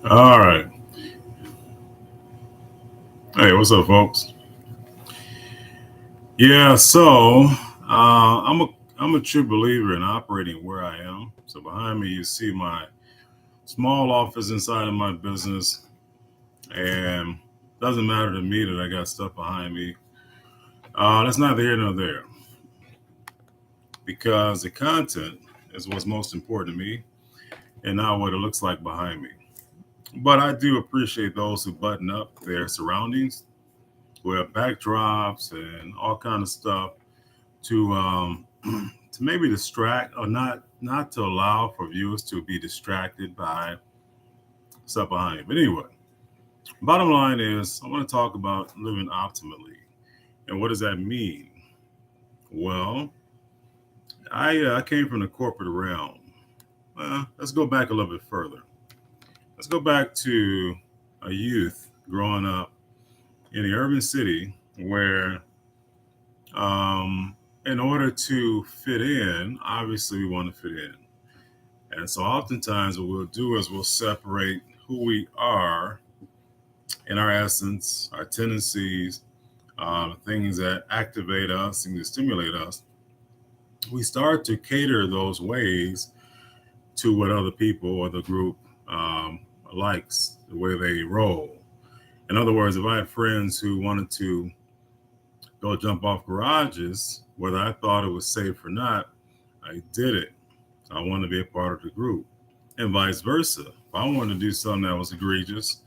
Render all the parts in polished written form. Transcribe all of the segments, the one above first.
All right. Hey, what's up, folks? Yeah, I'm a true believer in operating where I am. So behind me, you see my small office inside of my business, and it doesn't matter to me that I got stuff behind me. That's neither here nor there because the content is what's most important to me, and not what it looks like behind me. But I do appreciate those who button up their surroundings, who have backdrops and all kind of stuff to to maybe distract or not to allow for viewers to be distracted by stuff behind it. But anyway, bottom line is I want to talk about living optimally. And what does that mean? Well, I came from the corporate realm. Let's go back a little bit further. Let's go back to a youth growing up in the urban city where in order to fit in, obviously we want to fit in. And so oftentimes what we'll do is we'll separate who we are in our essence, our tendencies, things that activate us, things that stimulate us. We start to cater those ways to what other people or the group likes, the way they roll. In other words, if I had friends who wanted to go jump off garages, whether I thought it was safe or not, I did it. I wanted to be a part of the group. And vice versa. If I wanted to do something that was egregious,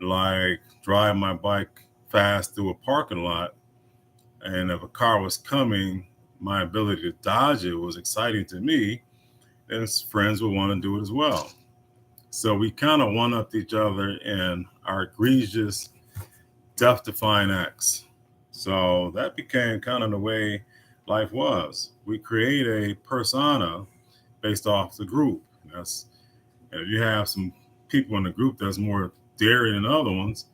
like drive my bike fast through a parking lot, and if a car was coming, my ability to dodge it was exciting to me, and friends would want to do it as well. So we kind of one upped each other in our egregious, death defying acts. So that became kind of the way life was. We create a persona based off the group. That's And if you have some people in the group that's more daring than other ones,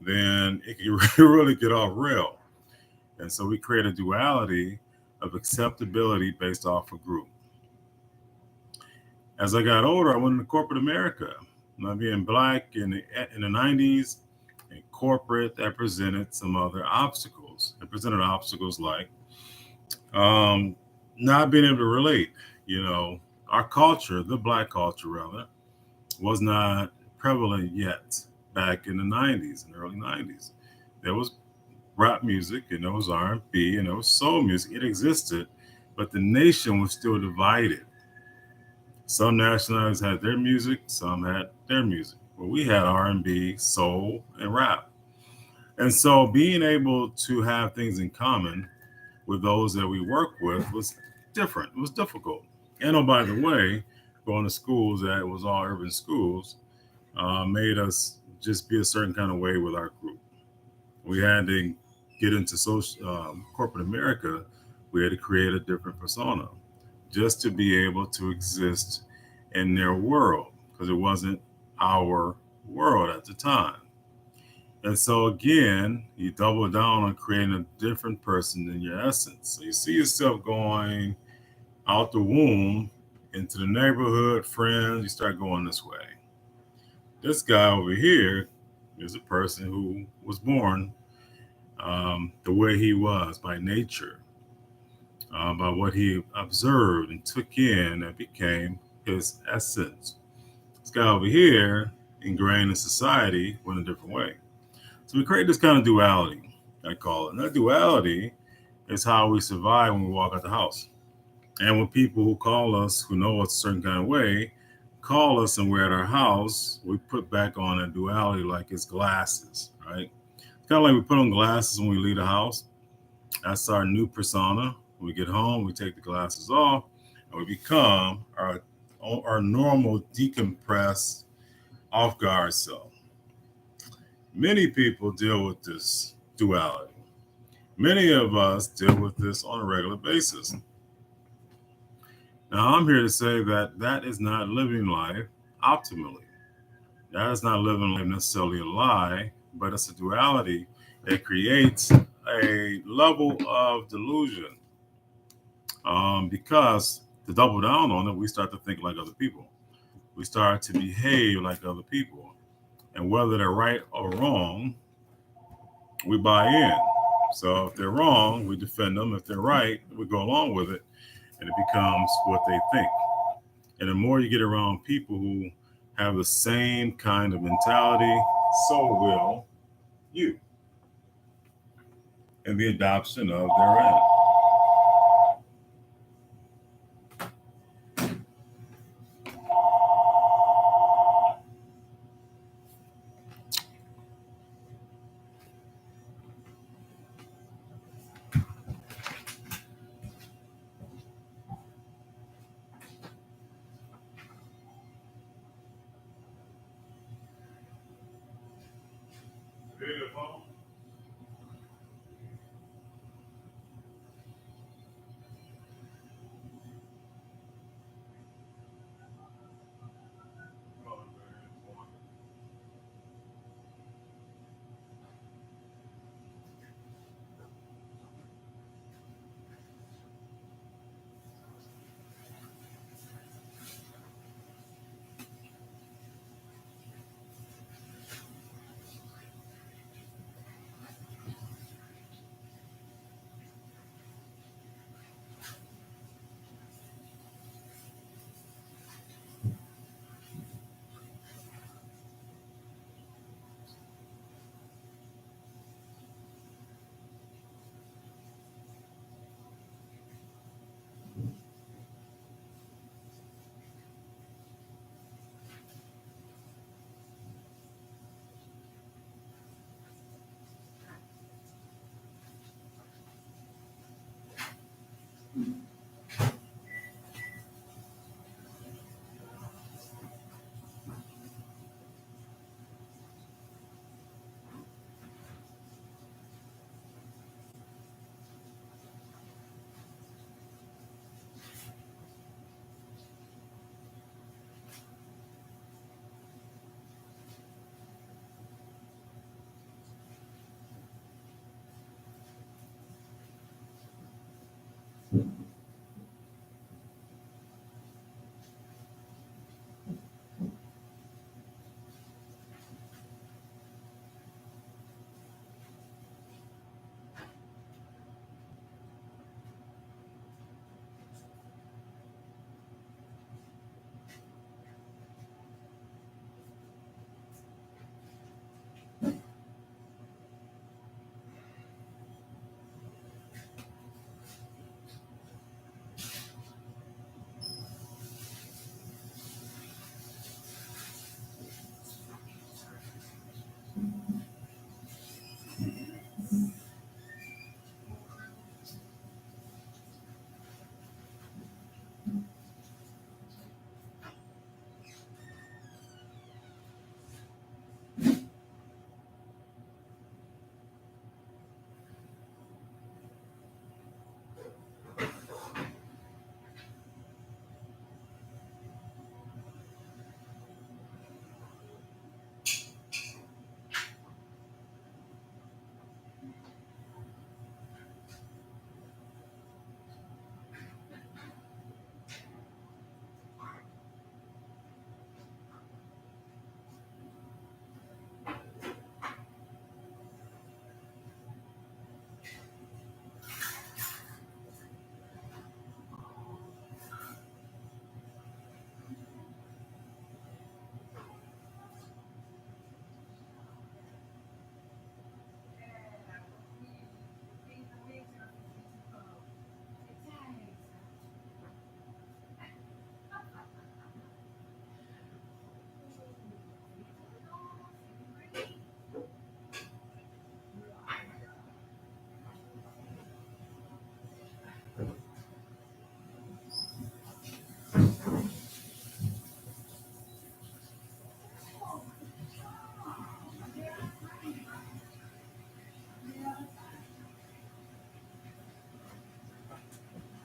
then it can really get off rail. And so we create a duality of acceptability based off a group. As I got older, I went into corporate America. Now, being black in the 90s, in corporate, that presented some other obstacles. It presented obstacles like um, not being able to relate. You know, our culture, the black culture rather, was not prevalent yet back in the 90s and early 90s. There was rap music and there was R&B and B and there was soul music. It existed, but the nation was still divided. Some nationalities had their music, some had their music. Well, we had R&B, soul, and rap. And so being able to have things in common with those that we work with was different. It was difficult. And oh, by the way, going to schools that was all urban schools, made us just be a certain kind of way with our group. We had to get into corporate America. We had to create a different persona just to be able to exist in their world because it wasn't our world at the time. And so again, you double down on creating a different person than your essence. So you see yourself going out the womb into the neighborhood, friends, you start going this way. This guy over here is a person who was born the way he was by nature, by what he observed and took in and became his essence. This guy over here, ingrained in society, went a different way. So we create this kind of duality, I call it. And that duality is how we survive when we walk out the house. And when people who call us, who know us a certain kind of way, call us and we're at our house, we put back on a duality like it's glasses, right? It's kind of like we put on glasses when we leave the house. That's our new persona. When we get home, we take the glasses off and we become our normal decompressed off guard self. Many people deal with this duality. Many of us deal with this on a regular basis. Now, I'm here to say that that is not living life optimally. That is not living life necessarily a lie, but it's a duality that creates a level of delusion. Because to double down on it, we start to think like other people. We start to behave like other people. And whether they're right or wrong, we buy in. So if they're wrong, we defend them. If they're right, we go along with it, and it becomes what they think. And the more you get around people who have the same kind of mentality, so will you in the adoption of their end.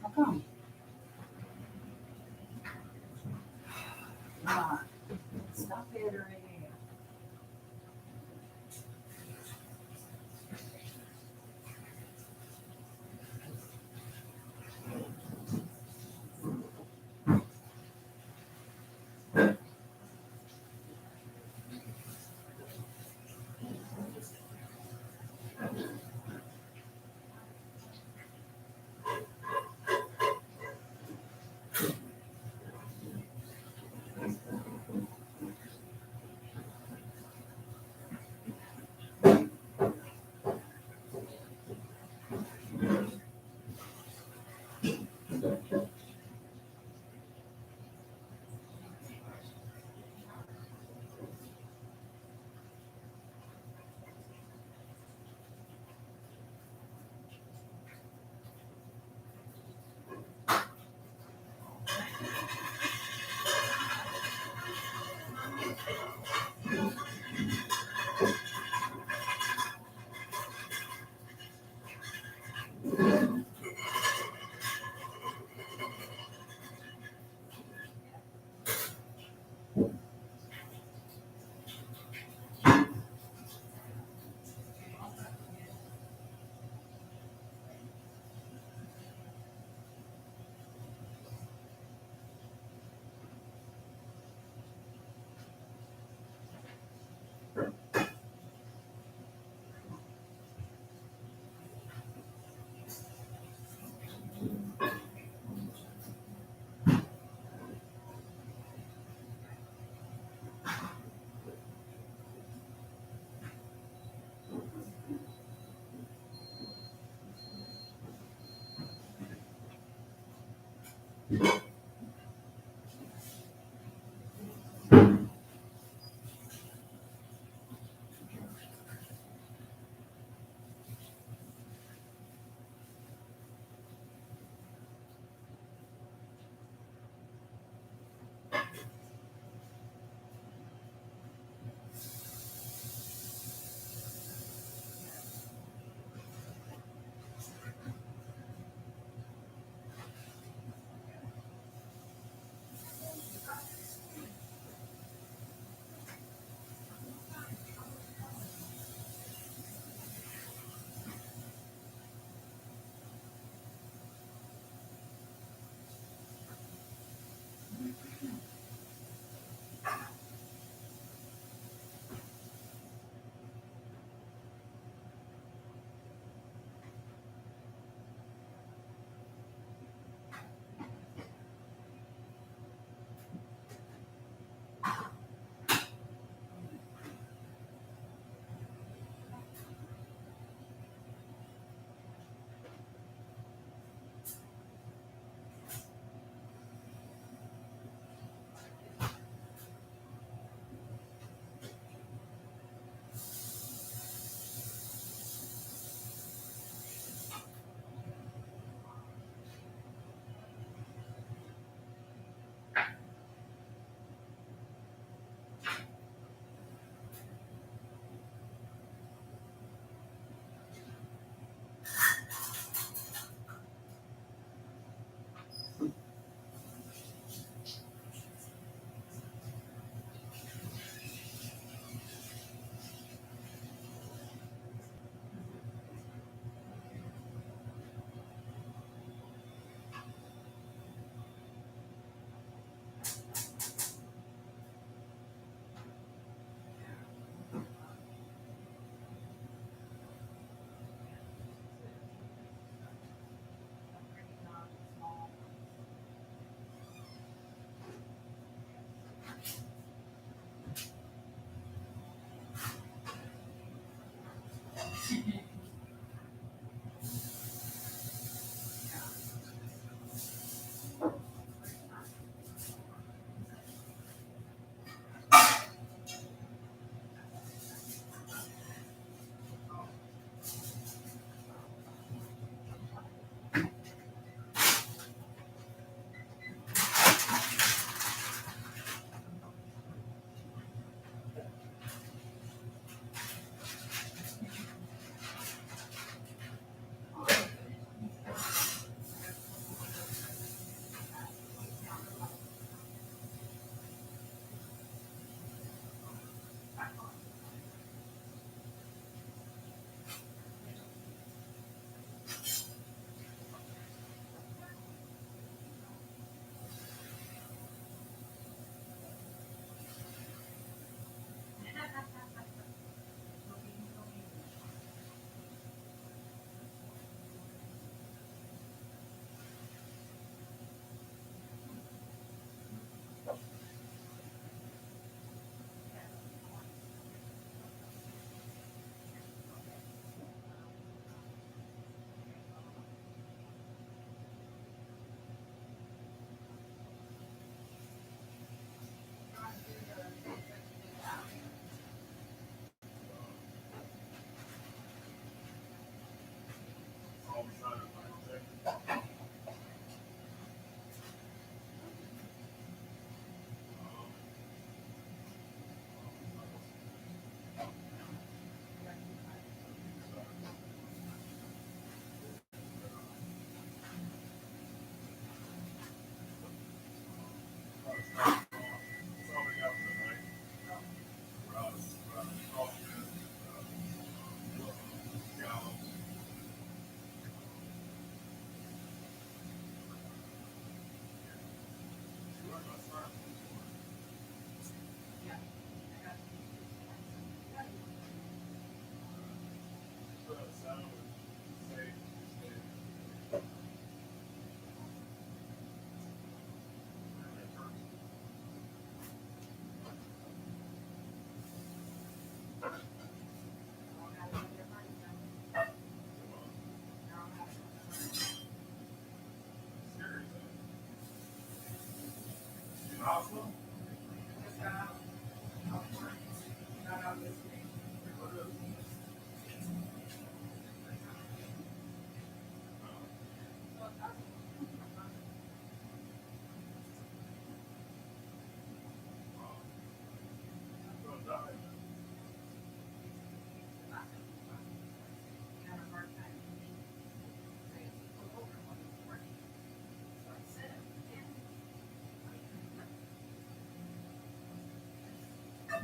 How come? Come on. Stop iterating.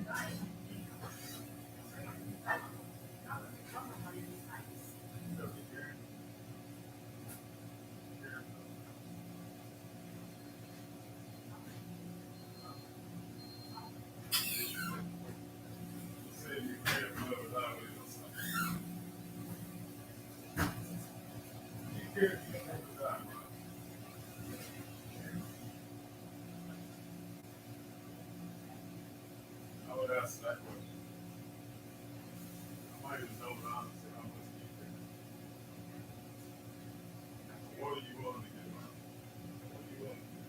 I would ask that question. I might even know the answer. How much do you think? What are you willing to give up? What are you willing to give?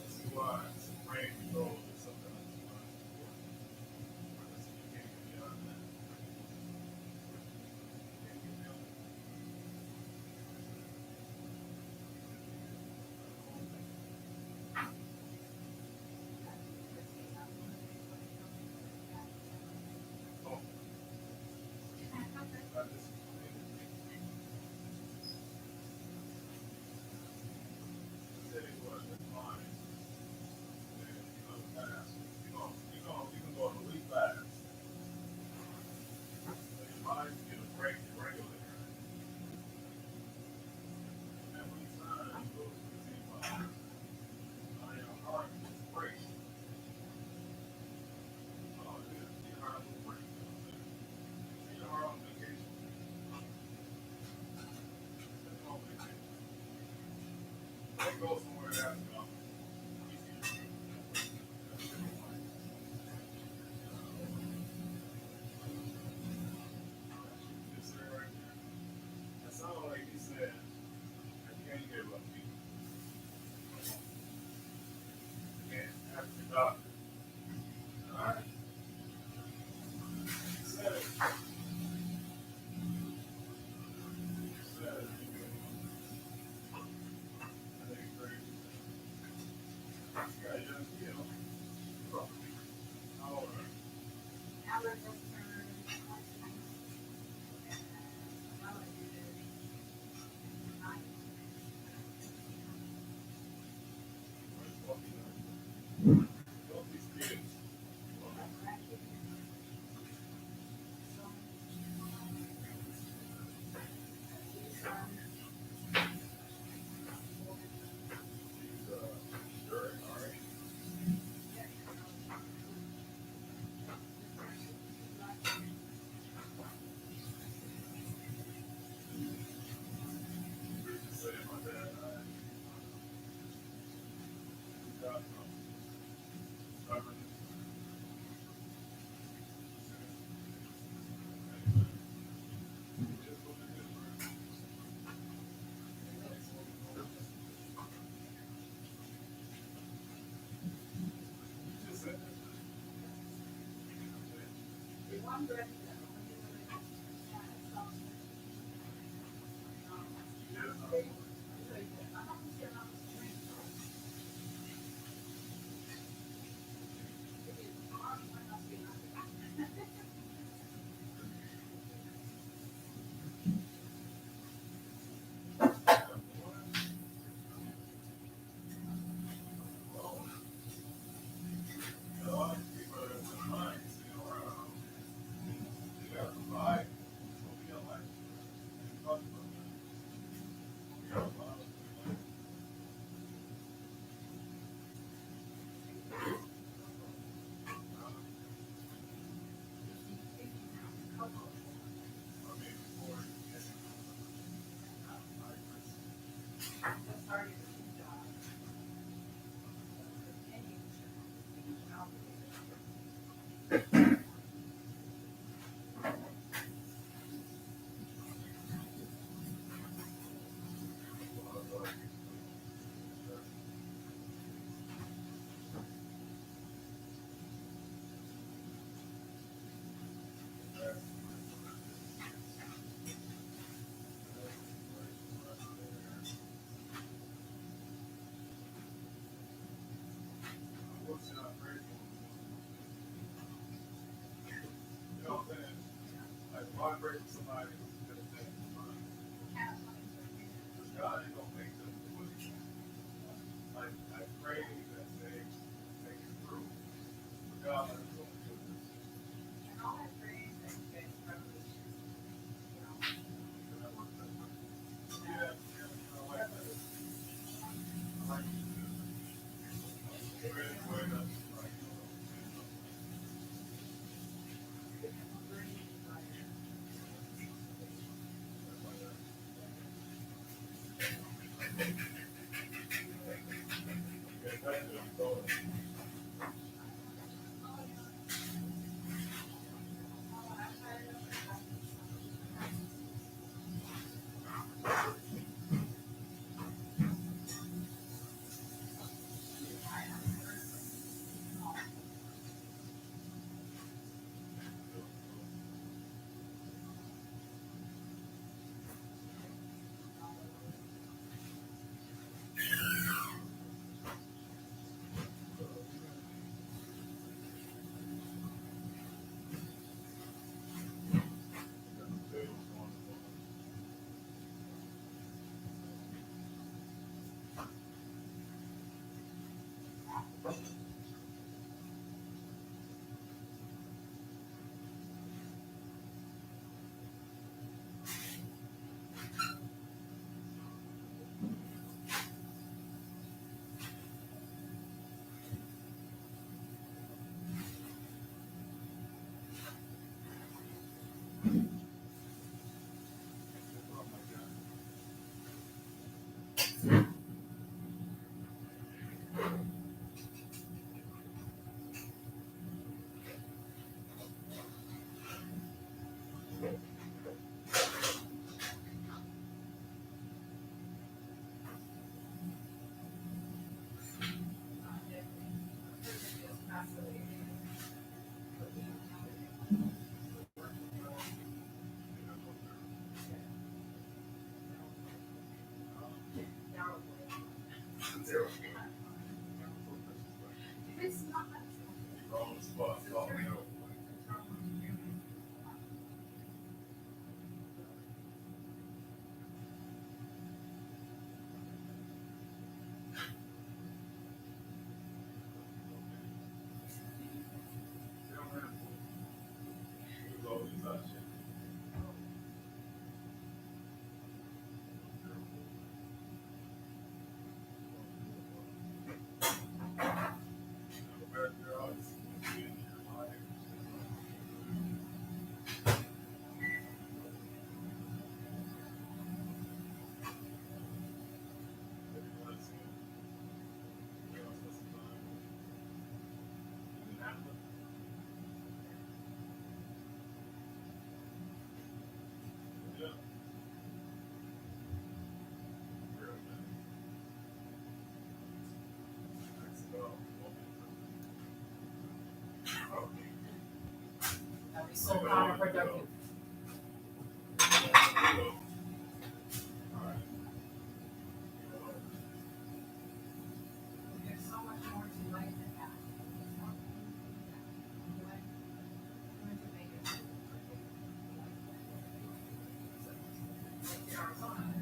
This is why brain control is something that's important. You can't get beyond that. You can't get beyond that. Oh, I just say what is mine. And you know, fast. You can go on a week fast. So your mind can get a break and regulate. And every time you go to the team fast, your heart will break. Oh, your heart will break. Your heart on vacation. Just on vacation. Don't go somewhere that's easier. Just say right there. That sounds like he said, I can't give up people. Can't. Ask the doctor. All right. He said it. He said it. I think it's crazy. You got young kids. How old are you? Both these kids. She's sure. All right. Just say my dad died. God, stubborn. Just what it is. Just said a lot of people are in the mind, around. You got to provide. So we got life. Talk about that. We got a lot of people. I mean, before you get know what I'm saying? Like, why pray for somebody that thinks God ain't gonna make them do it. Like, I pray that they make it through. But God ain't gonna do this. And all that praise that you guys probably should, you know, Yeah, I like that. I like it. Way enough. Like, yeah, thank you. So, it's not. on the spot. Oh, no. That'd be so counterproductive. There's so much more to life than that. Going to make it. Arizona.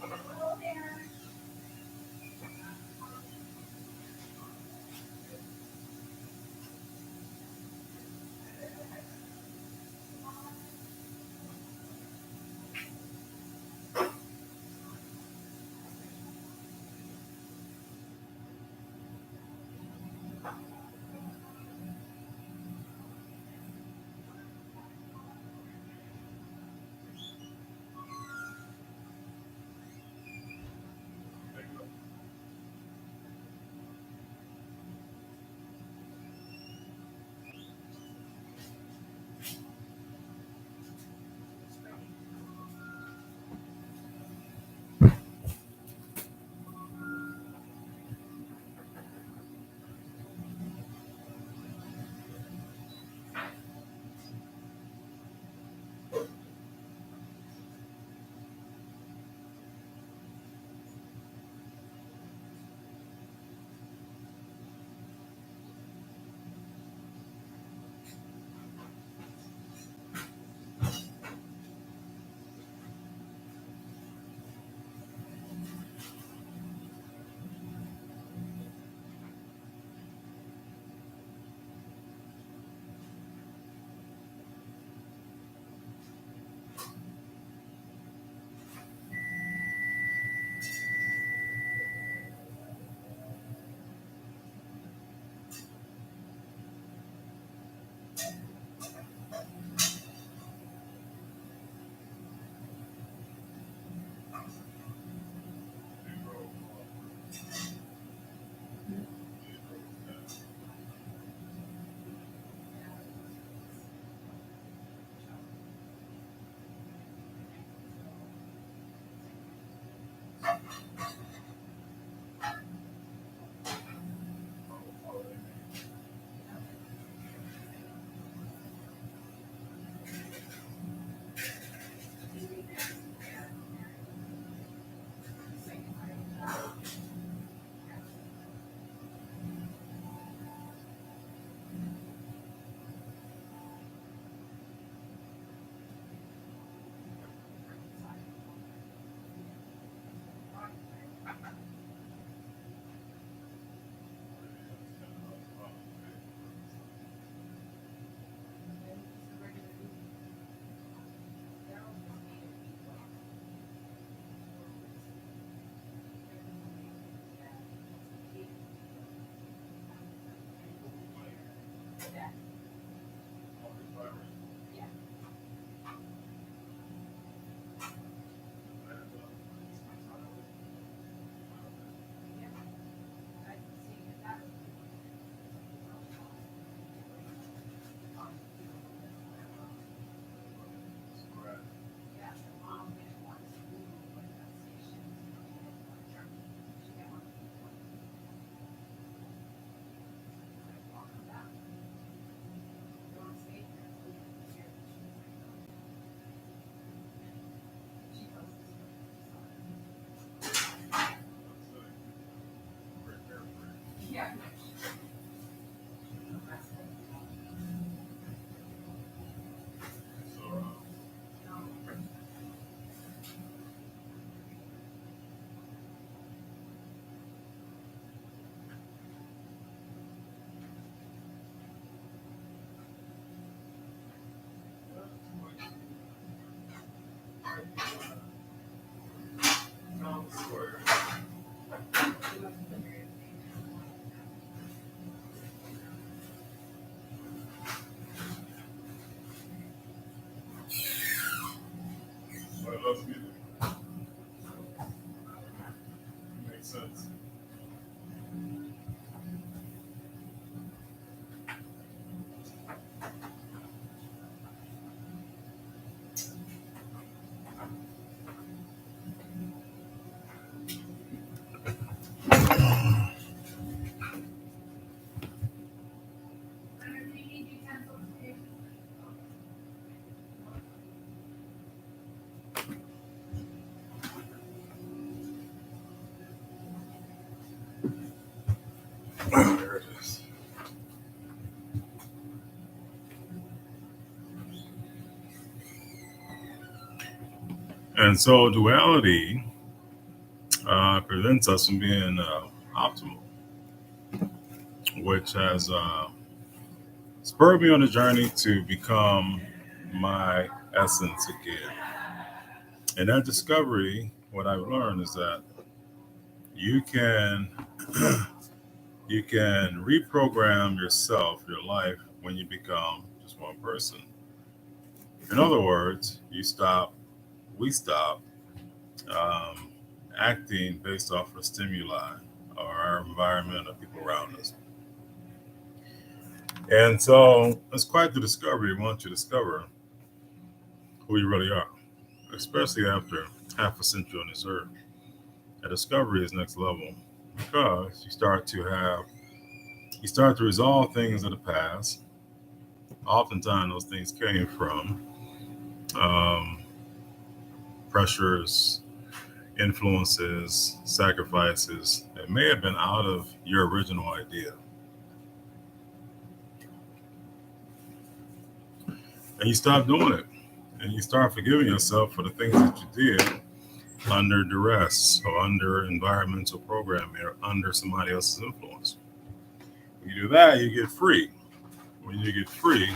Hello there. Yeah. So I love music. Makes sense. There it is. And so duality prevents us from being optimal, which has spurred me on a journey to become my essence again. And that discovery, what I've learned is that you can you can reprogram yourself, your life, when you become just one person. In other words, we stop um, acting based off of stimuli or our environment or people around us. And so it's quite the discovery once you discover who you really are, especially after half a century on this earth. A discovery is next level because you start to resolve things of the past. Oftentimes, those things came from um, pressures, influences, sacrifices that may have been out of your original idea. And you stop doing it. And you start forgiving yourself for the things that you did under duress or under environmental programming or under somebody else's influence. When you do that, you get free. When you get free,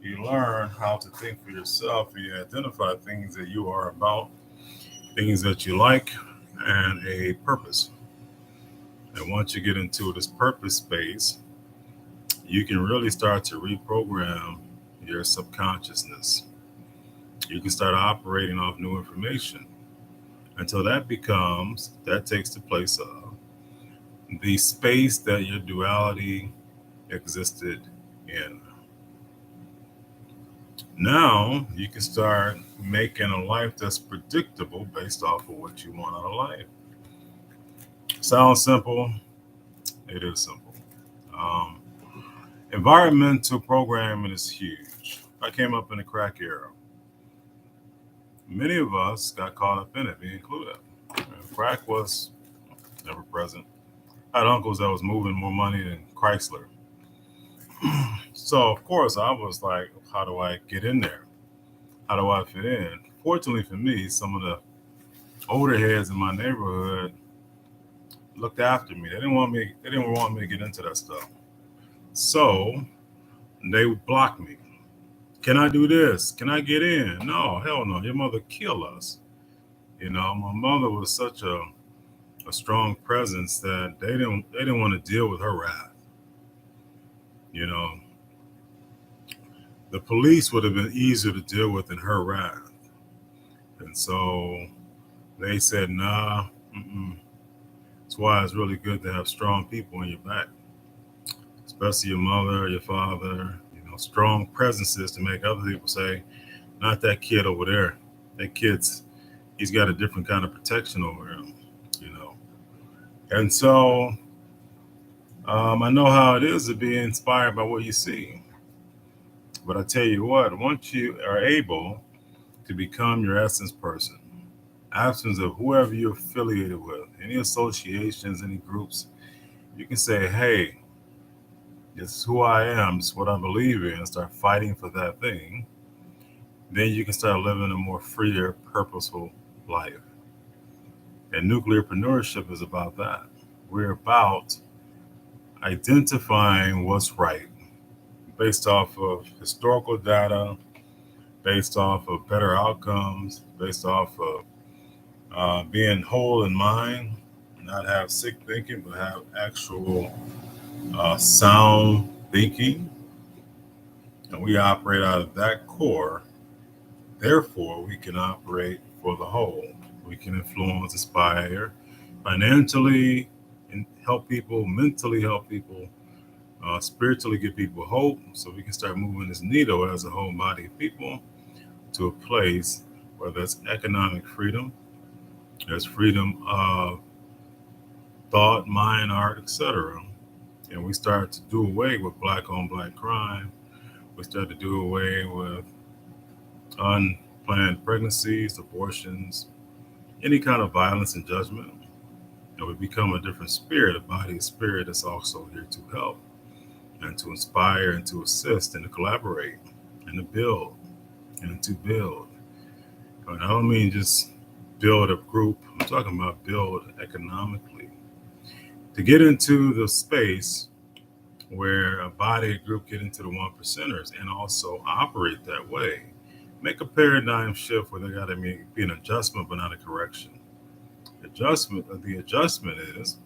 you learn how to think for yourself and you identify things that you are about, things that you like, and a purpose. And once you get into this purpose space, you can really start to reprogram your subconsciousness. You can start operating off new information until that takes the place of the space that your duality existed in. Now you can start making a life that's predictable based off of what you want out of life. Sounds simple, it is simple. Um, Environmental programming is huge. I came up in the crack era. Many of us got caught up in it, me included. Crack was never present. I had uncles that was moving more money than Chrysler. So of course I was like, how do I get in there? How do I fit in? Fortunately for me, some of the older heads in my neighborhood looked after me. They didn't want me to get into that stuff. So they would block me. Can I do this? Can I get in? No, hell no. Your mother kill us. My mother was such a strong presence that they didn't want to deal with her wrath. You know, the police would have been easier to deal with than her wrath. And so they said, nah, mm-mm. That's why it's really good to have strong people in your back, especially your mother, your father, strong presences to make other people say, not that kid over there. That he's got a different kind of protection over him, you know. And so I know how it is to be inspired by what you see. But I tell you what, once you are able to become your essence person, absence of whoever you're affiliated with, any associations, any groups, you can say, hey, this is who I am, this is what I believe in, and start fighting for that thing. Then you can start living a more freer, purposeful life. And nuclearpreneurship is about that. We're about identifying what's right based off of historical data, based off of better outcomes, based off of being whole in mind, not have sick thinking, but have actual sound thinking. And we operate out of that core. Therefore, we can operate for the whole. We can influence, inspire, financially, and help people, mentally help people, spiritually give people hope. So we can start moving this needle as a whole body of people to a place where there's economic freedom, there's freedom of thought, mind, art, etc. And we start to do away with black on black crime. We start to do away with unplanned pregnancies, abortions, any kind of violence and judgment. And we become a different spirit, a body of spirit that's also here to help and to inspire and to assist and to collaborate and to build and to build. And I don't mean just build a group, I'm talking about build economically. To get into the space where a body, a group get into the one percenters and also operate that way, make a paradigm shift where there got to be an adjustment but not a correction. The adjustment is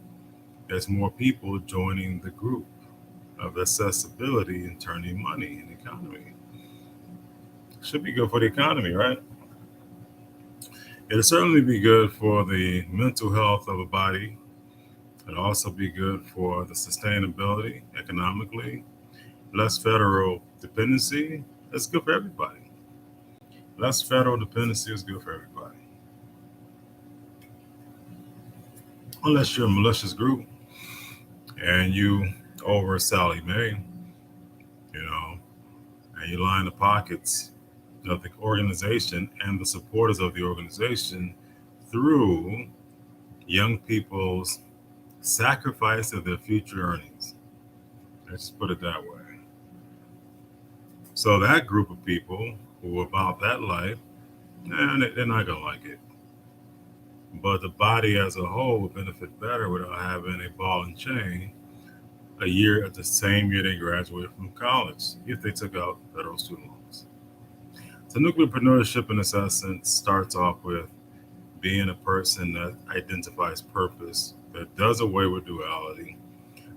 there's more people joining the group of accessibility and turning money in the economy. Should be good for the economy, right? It'll certainly be good for the mental health of a body. It'll also be good for the sustainability economically. Less federal dependency, that's good for everybody. Less federal dependency is good for everybody. Unless you're a malicious group and you over Sally Mae, you know, and you line the pockets of the organization and the supporters of the organization through young people's sacrifice of their future earnings. Let's put it that way. So that group of people who are about that life, they're not gonna like it. But the body as a whole would benefit better without having a ball and chain a year at the same year they graduated from college if they took out federal student loans. So nuclearpreneurship in this essence starts off with being a person that identifies purpose, that does away with duality,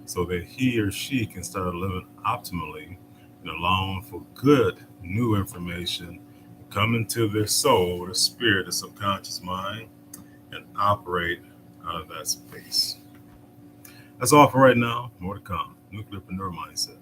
so that he or she can start living optimally and allowing for good new information to come into their soul, their spirit, their subconscious mind, and operate out of that space. That's all for right now. More to come. Nuclearpreneur Mindset.